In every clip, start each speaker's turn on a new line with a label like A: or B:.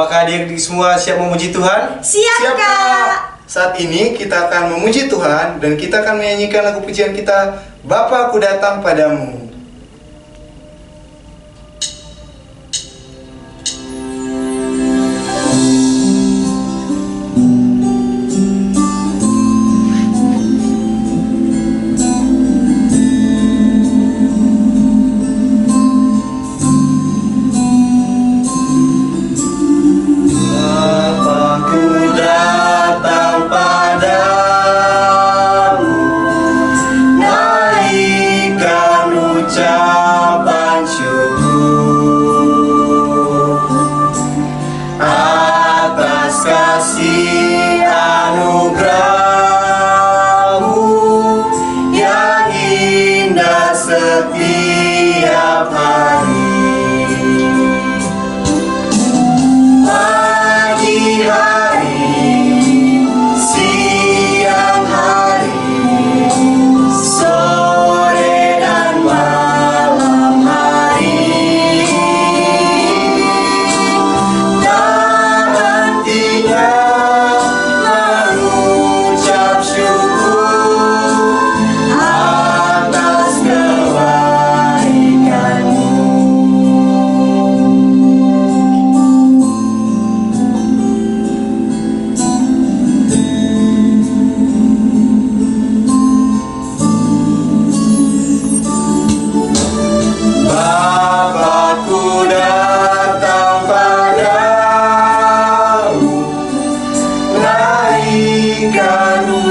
A: Apakah adik-adik semua siap memuji Tuhan?
B: Siap, Kak.
C: Saat ini kita akan memuji Tuhan dan kita akan menyanyikan lagu pujian kita, Bapa Aku Datang Padamu.
A: Setiap hari, pagi hari, siang hari, sore dan malam hari, tak hentinya mengucap syukur atas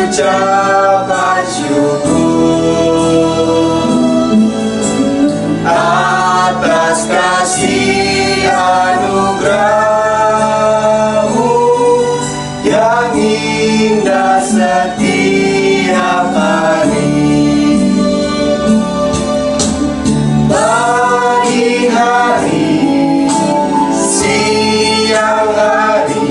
A: ucapan syukur atas kasih anugerah-Mu yang indah setiap hari. Pagi hari, siang hari,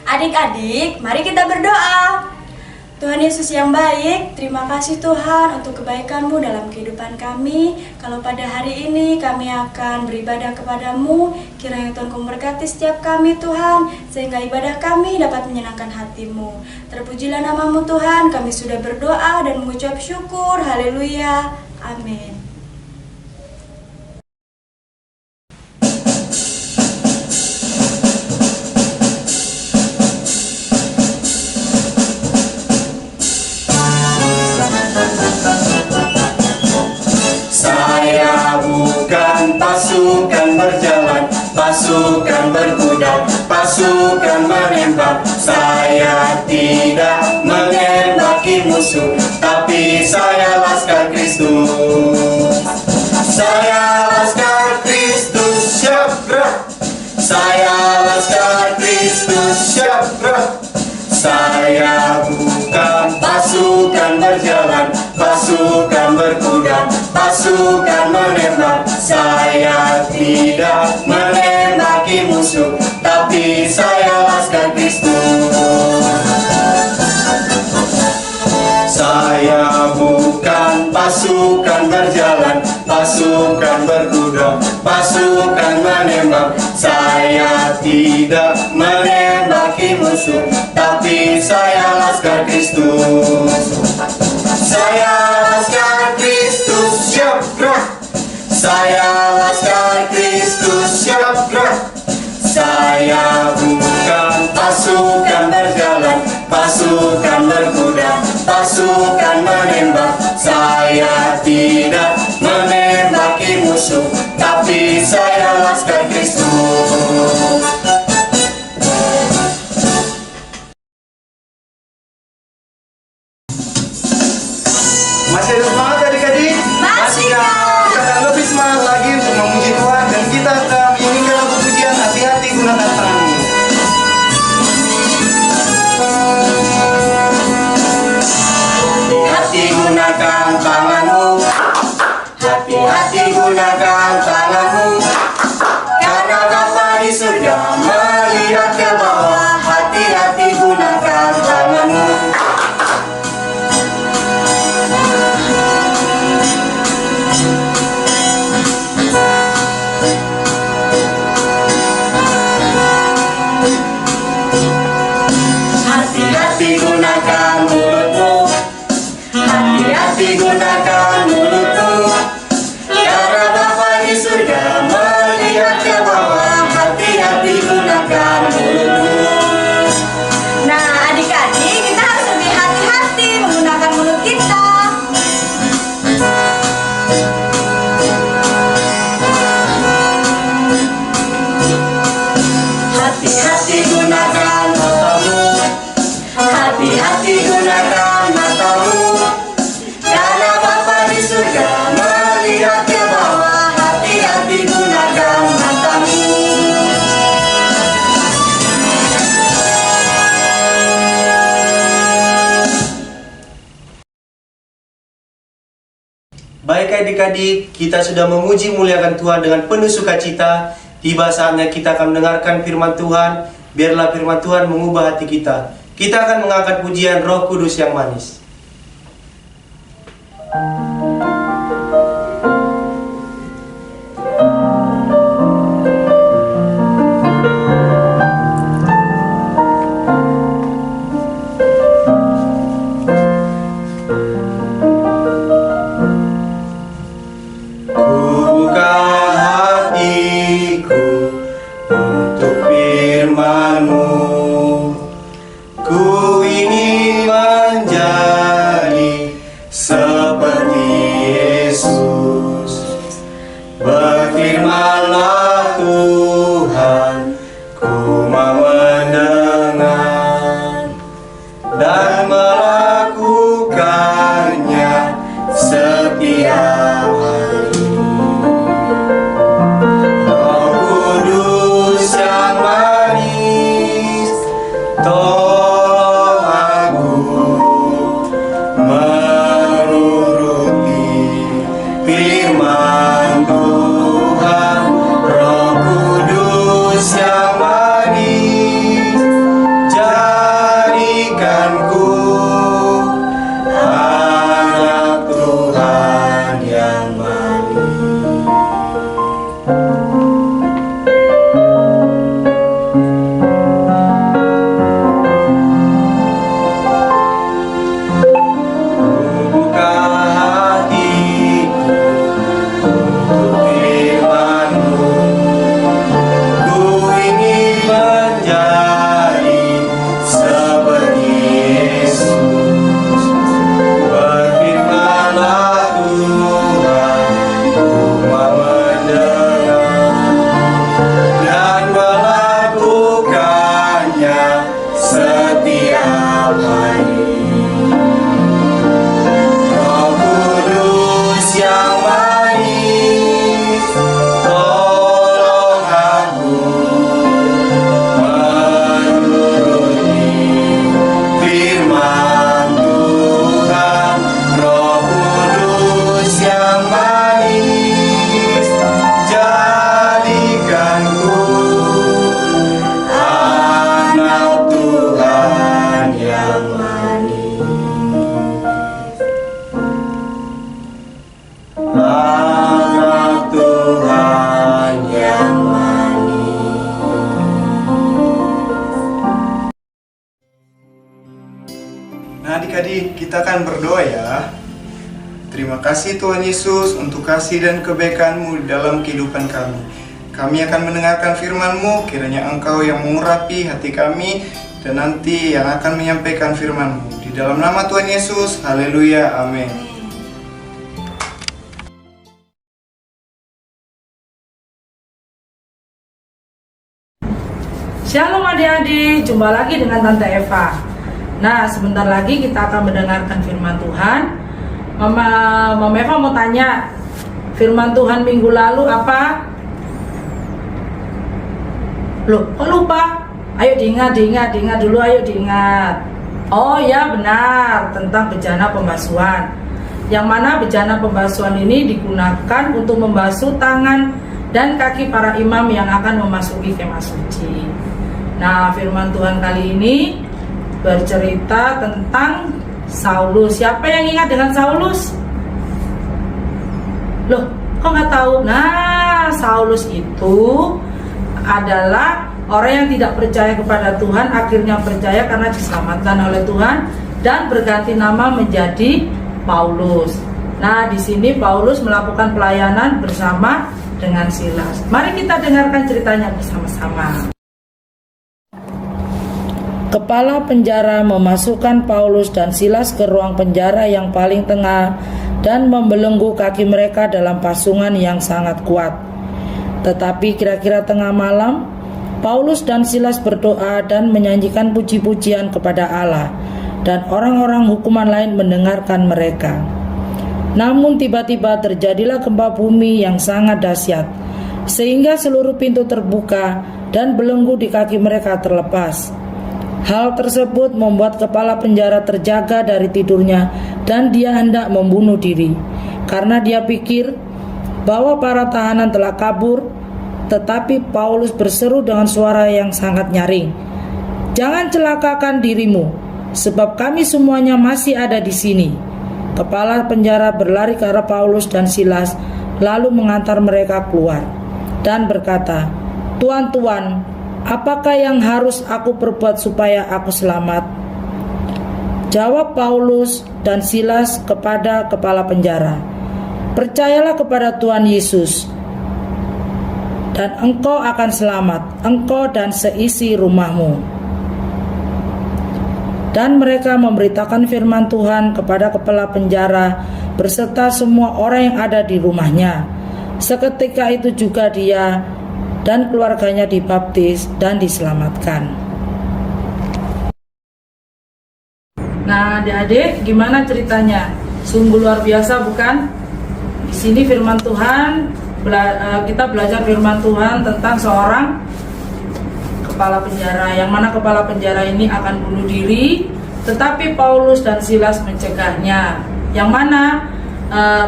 B: Adik-adik, mari kita berdoa. Tuhan Yesus yang baik, terima kasih Tuhan untuk kebaikan-Mu dalam kehidupan kami. Kalau pada hari ini kami akan beribadah kepada-Mu, kiranya Tuhan memberkati setiap kami Tuhan, sehingga ibadah kami dapat menyenangkan hati-Mu. Terpujilah nama-Mu Tuhan, kami sudah berdoa dan mengucap syukur, haleluya, amin.
A: Pasukan berjalan, pasukan berkuda, pasukan menembak. Saya tidak menembaki musuh, tapi saya laskar Kristus. Saya laskar Kristus, siap gerak. Saya laskar Kristus, siap gerak. Saya bukan pasukan berjalan, pasukan berkuda, pasukan menembak. Saya tidak menembaki musuh, tapi saya laskar Kristus. Saya bukan pasukan berjalan, pasukan berkuda, pasukan menembak. Saya tidak menembaki musuh, tapi saya laskar Kristus. Saya laskar Kristus, siap gerak. Saya musuh, tapi saya laskar Kristus.
C: Masih ada semangat adik-adik?
B: Masih,
C: ya?
B: Kak.
C: Kita akan lebih semangat lagi untuk memuji Tuhan, dan kita akan menyanyikan lagu pujian Hati-hati Gunakan Tanganmu.
A: Hati-hati gunakan tanganmu, hati-hati gunakan tanganmu, karena Bapa di surga melihat ke bawah. Hati-hati gunakan tanganmu. Hati-hati gunakan mulutmu, hati-hati gunakan mulutmu, karena Bapa di surga melihat ke bawah. Hati-hati gunakan mulutmu.
B: Nah, adik-adik, kita harus lebih hati-hati menggunakan mulut kita.
A: Hati-hati gunakan matamu, hati-hati gunakan matamu, karena Bapa di surga melihat ke bawah. Hati-hati gunakan matamu.
D: Baik adik-adik, kita sudah memuji muliakan Tuhan dengan penuh sukacita. Tiba saatnya kita akan mendengarkan firman Tuhan. Biarlah firman Tuhan mengubah hati kita. Kita akan mengangkat pujian Roh Kudus yang manis.
A: Buka hatiku untuk firman-Mu. Ku ingin menjadi seperti Yesus. Berfirman-Lah Tuhan, ku mau mendengar dan melakukannya setiap hari. Roh Kudus yang manis, tolong aku menuruti firman Tuhan. Roh Kudus yang manis, jadikanku anak Tuhan yang manis. Buka hatiku untuk firman-Mu. Ku ingin menjadi seperti Yesus. Berfirman-Lah Tuhan, ku mau mendengar dan melakukannya setiap hari. Roh Kudus yang manis, tolong aku menuruti firman Tuhan. Roh Kudus yang manis, jadikanku anak Tuhan yang manis. Anak Tuhan yang manis.
C: Nah adik-adik, kita akan berdoa ya. Terima kasih Tuhan Yesus untuk kasih dan kebaikan-Mu dalam kehidupan kami. Kami akan mendengarkan firman-Mu, kiranya Engkau yang mengurapi hati kami dan nanti yang akan menyampaikan firman-Mu. Di dalam nama Tuhan Yesus, haleluya, amin.
E: Shalom adik-adik, jumpa lagi dengan Tante Eva. Nah, sebentar lagi kita akan mendengarkan firman Tuhan. Mama Eva mau tanya, firman Tuhan minggu lalu apa? Loh, kok lupa? Ayo diingat dulu, ayo diingat. Oh ya benar, tentang bejana pembasuhan. Yang mana bejana pembasuhan ini digunakan untuk membasuh tangan dan kaki para imam yang akan memasuki kemah suci. Nah, firman Tuhan kali ini bercerita tentang Saulus. Siapa yang ingat dengan Saulus? Loh, kok nggak tahu? Nah, Saulus itu adalah orang yang tidak percaya kepada Tuhan, akhirnya percaya karena diselamatkan oleh Tuhan dan berganti nama menjadi Paulus. Nah, di sini Paulus melakukan pelayanan bersama dengan Silas. Mari kita dengarkan ceritanya bersama-sama. Kepala penjara memasukkan Paulus dan Silas ke ruang penjara yang paling tengah dan membelenggu kaki mereka dalam pasungan yang sangat kuat. Tetapi kira-kira tengah malam, Paulus dan Silas berdoa dan menyanyikan puji-pujian kepada Allah, dan orang-orang hukuman lain mendengarkan mereka. Namun tiba-tiba terjadilah gempa bumi yang sangat dahsyat, sehingga seluruh pintu terbuka dan belenggu di kaki mereka terlepas. Hal tersebut membuat kepala penjara terjaga dari tidurnya dan dia hendak membunuh diri, karena dia pikir bahwa para tahanan telah kabur. Tetapi Paulus berseru dengan suara yang sangat nyaring, "Jangan celakakan dirimu, sebab kami semuanya masih ada di sini." Kepala penjara berlari ke arah Paulus dan Silas, lalu mengantar mereka keluar dan berkata, "Tuan, apakah yang harus aku perbuat supaya aku selamat?" Jawab Paulus dan Silas kepada kepala penjara, "Percayalah kepada Tuhan Yesus, dan engkau akan selamat, engkau dan seisi rumahmu." Dan mereka memberitakan firman Tuhan kepada kepala penjara beserta semua orang yang ada di rumahnya. Seketika itu juga dia dan keluarganya dibaptis dan diselamatkan. Nah, adik-adik, gimana ceritanya? Sungguh luar biasa, bukan? Di sini firman Tuhan, kita belajar firman Tuhan tentang seorang kepala penjara, yang mana kepala penjara ini akan bunuh diri, tetapi Paulus dan Silas mencegahnya. Yang mana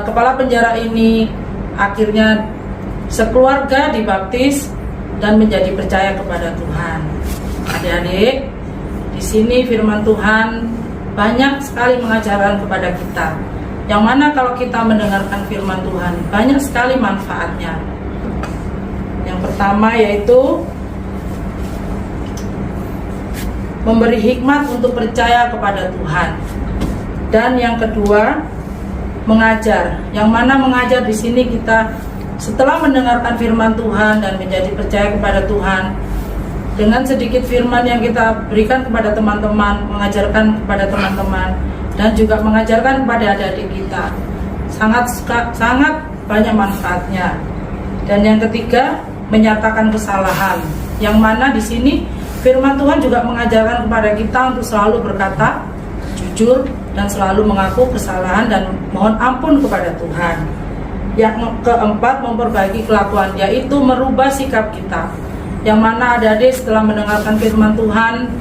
E: kepala penjara ini akhirnya sekeluarga dibaptis dan menjadi percaya kepada Tuhan. Adik-adik, di sini firman Tuhan banyak sekali mengajarkan kepada kita. Yang mana kalau kita mendengarkan firman Tuhan, banyak sekali manfaatnya. Yang pertama yaitu memberi hikmat untuk percaya kepada Tuhan. Dan yang kedua, mengajar. Yang mana mengajar di sini kita setelah mendengarkan firman Tuhan dan menjadi percaya kepada Tuhan, dengan sedikit firman yang kita berikan kepada teman-teman, mengajarkan kepada teman-teman, dan juga mengajarkan kepada adik-adik kita, sangat banyak manfaatnya. Dan yang ketiga, menyatakan kesalahan, yang mana di sini firman Tuhan juga mengajarkan kepada kita untuk selalu berkata jujur dan selalu mengaku kesalahan dan mohon ampun kepada Tuhan. Yang keempat, memperbaiki kelakuan, yaitu merubah sikap kita. Yang mana adik-adik setelah mendengarkan firman Tuhan,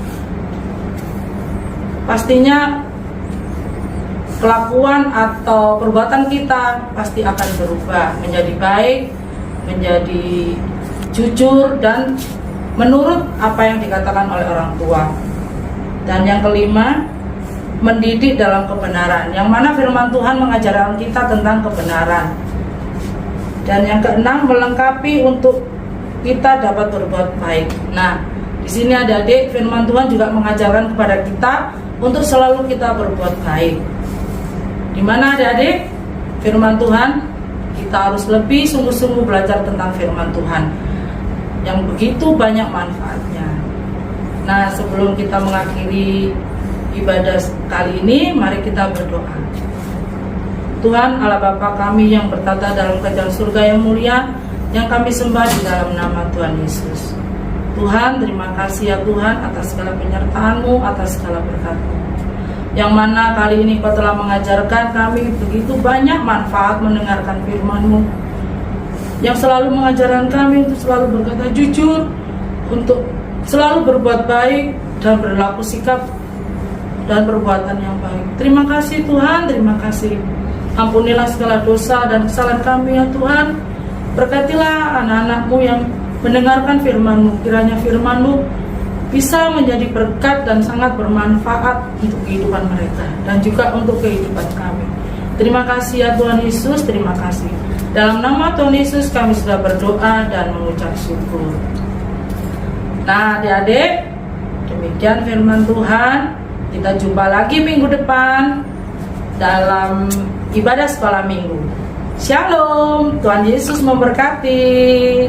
E: pastinya kelakuan atau perbuatan kita pasti akan berubah menjadi baik, menjadi jujur, dan menurut apa yang dikatakan oleh orang tua. Dan yang kelima, mendidik dalam kebenaran, yang mana firman Tuhan mengajarkan kita tentang kebenaran. Dan yang keenam, melengkapi untuk kita dapat berbuat baik. Nah, di sini adik-adik, firman Tuhan juga mengajarkan kepada kita untuk selalu kita berbuat baik. Di mana adik-adik, firman Tuhan, kita harus lebih sungguh-sungguh belajar tentang firman Tuhan yang begitu banyak manfaatnya. Nah, sebelum kita mengakhiri ibadah kali ini, mari kita berdoa. Tuhan Allah Bapa kami yang bertata dalam kerajaan surga yang mulia, yang kami sembah di dalam nama Tuhan Yesus. Tuhan, terima kasih ya Tuhan atas segala penyertaan-Mu, atas segala berkat-Mu. Yang mana kali ini Kau telah mengajarkan kami begitu banyak manfaat mendengarkan firman-Mu, yang selalu mengajarkan kami untuk selalu berkata jujur, untuk selalu berbuat baik dan berlaku sikap dan perbuatan yang baik. Terima kasih Tuhan, terima kasih. Ampunilah segala dosa dan kesalahan kami ya Tuhan. Berkatilah anak-anak-Mu yang mendengarkan firman-Mu. Kiranya firman-Mu bisa menjadi berkat dan sangat bermanfaat untuk kehidupan mereka dan juga untuk kehidupan kami. Terima kasih ya Tuhan Yesus, terima kasih. Dalam nama Tuhan Yesus kami sudah berdoa dan mengucap syukur. Nah adik-adik, demikian firman Tuhan. Kita jumpa lagi minggu depan dalam ibadah sekolah minggu. Shalom, Tuhan Yesus memberkati.